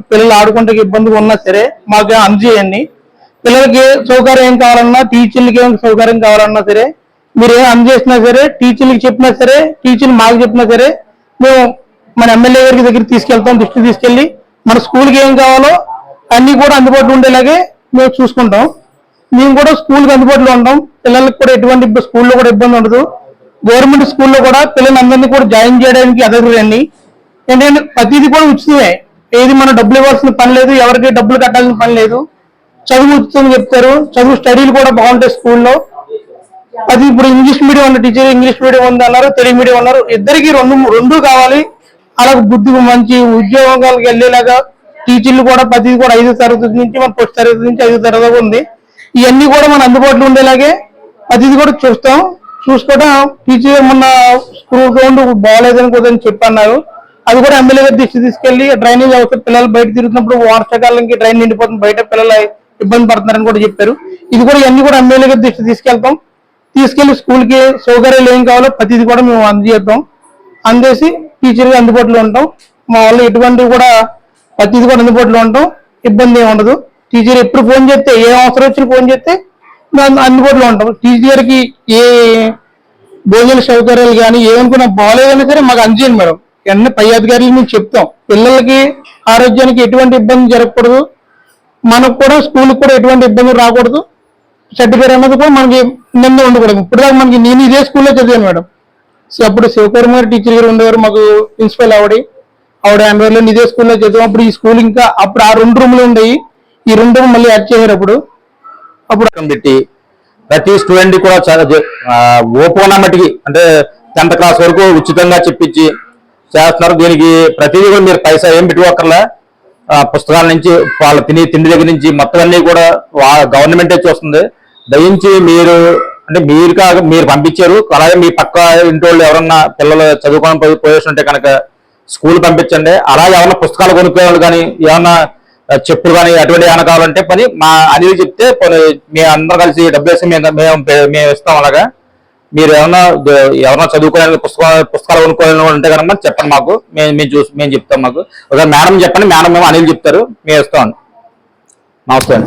పిల్లలు ఆడుకుంటే ఇబ్బందిగా ఉన్నా సరే మాకు అందజేయండి. పిల్లలకి సౌకర్యం ఏం కావాలన్నా, టీచర్లకి ఏం సౌకర్యం కావాలన్నా సరే మీరు ఏం అందజేసినా సరే, టీచర్లకి చెప్పినా సరే, టీచర్లు మాకు చెప్పినా సరే మేము మన ఎమ్మెల్యే గారికి దగ్గర తీసుకెళ్తాం. దృష్టి తీసుకెళ్లి మన స్కూల్కి ఏం కావాలో అన్ని కూడా అందుబాటులో ఉండేలాగే మేము చూసుకుంటాం. మేము కూడా స్కూల్కి అందుబాటులో ఉంటాం. పిల్లలకి కూడా ఎటువంటి స్కూల్లో కూడా ఇబ్బంది ఉండదు. గవర్నమెంట్ స్కూల్లో కూడా పిల్లలందరినీ కూడా జాయిన్ చేయడానికి ఎదగరండి. ఏంటంటే ప్రతిదీ కూడా ఉచితమే. ఏది మనం డబ్బులు ఇవ్వాల్సిన పని లేదు, ఎవరికి డబ్బులు కట్టాల్సిన పని లేదు. చదువు ఉచితంగా చెప్తారు. చదువు స్టడీలు కూడా బాగుంటాయి స్కూల్లో. అది ఇప్పుడు ఇంగ్లీష్ మీడియం ఉన్న టీచర్ ఇంగ్లీష్ మీడియం ఉంది అన్నారు, తెలుగు మీడియం అన్నారు. ఇద్దరికి రెండు కావాలి. అలాగే బుద్ధి మంచి ఉద్యోగాలకు వెళ్ళేలాగా టీచర్లు కూడా ప్రతిదీ కూడా 5వ తరగతి నుంచి మన ఫస్ట్ తరగతి నుంచి 5వ తరగతి ఉంది. ఇవన్నీ కూడా మన అందుబాటులో ఉండేలాగే ప్రతిదీ కూడా చూసుకోవడం. టీచర్ మొన్న స్కూల్ గ్రౌండ్ బాగాలేదని కూడా చెప్పన్నారు. అది కూడా ఎమ్మెల్యే గారి దృష్టి తీసుకెళ్లి డ్రైనేజ్ అవసరం, పిల్లలు బయట తిరుగుతున్నప్పుడు వర్షాకాలంకి డ్రైన్ నిండిపోతుంది, బయట పిల్లలు ఇబ్బంది పడుతున్నారని కూడా చెప్పారు. ఇది కూడా ఇవన్నీ కూడా ఎమ్మెల్యే గారి దృష్టి తీసుకెళ్తాం. తీసుకెళ్లి స్కూల్ కి సౌకర్యాలు ఏం కావాలో ప్రతిదీ కూడా మేము అందజేద్దాం. అందేసి టీచర్గా అందుబాటులో ఉంటాం. మా వాళ్ళు ఎటువంటి కూడా ప్రతిదీ కూడా అందుబాటులో ఉంటాం. ఇబ్బంది ఏమి ఉండదు. టీచర్ ఎప్పుడు ఫోన్ చేస్తే, ఏ అవసరం వచ్చి ఫోన్ చేస్తే మేము అందుబాటులో ఉంటాం. టీచర్కి ఏ భోజన సౌకర్యాలు కానీ ఏమనుకున్నా బాగాలేదన్నా సరే మాకు అందజేయండి మేడం. ఎన్ని పై అధికారులు మేము చెప్తాం. పిల్లలకి ఆరోగ్యానికి ఎటువంటి ఇబ్బంది జరగకూడదు. మనకు కూడా స్కూల్కి కూడా ఎటువంటి ఇబ్బంది రాకూడదు. సర్టిఫికేట్ అన్నది కూడా మనకి నిన్న ఉండకూడదు. ఇప్పుడు దాకా మనకి నేను ఇదే స్కూల్లో చదివాను మేడం. అప్పుడు శివకుమార్ గారు టీచర్ గారు ఉండేవారు, మాకు ప్రిన్సిపల్ ఆవిడ ఆంధ్రలో ఇదే స్కూల్లో చదివాం. అప్పుడు ఈ స్కూల్ ఇంకా అప్పుడు ఆ 2 రూములు ఉండేవి. ఈ 2 రూమ్ మళ్ళీ యాడ్ చేశారు. అప్పుడు పెట్టి ప్రతి స్టూడెంట్ కూడా ఓపెన్ మట్టికి అంటే 10th క్లాస్ వరకు ఉచితంగా చెప్పించి చేస్తున్నారు. దీనికి ప్రతిదీ కూడా మీరు పైసా ఏం పెట్టుకోకర్లా. పుస్తకాల నుంచి వాళ్ళ తిండి దగ్గర నుంచి మొత్తం అన్ని కూడా గవర్నమెంటే చూస్తుంది. దయించి మీరు అంటే మీరు పంపించారు. అలాగే మీ పక్క ఇంటి వాళ్ళు ఎవరన్నా పిల్లలు చదువుకొని పోయేస్తుంటే కనుక స్కూల్ పంపించండి. అలాగే ఏమన్నా పుస్తకాలు కొనుక్కోవాలి కానీ ఏమన్నా చెప్పులు కానీ అటువంటి ఏమైనా కావాలంటే పని మా అనిల్ చెప్తే మేము అందరం కలిసి డబ్బు వేసి మేము ఇస్తాం. అలాగా మీరు ఎవరన్నా చదువుకోవాలి పుస్తకాలు కొనుక్కోవాలి అంటే కనుక చెప్పండి మాకు. మేము చెప్తాం. మాకు ఒకసారి మేడం చెప్పండి, మేడం మేము అనిల్ చెప్తారు, మేము ఇస్తాం. నమస్తే.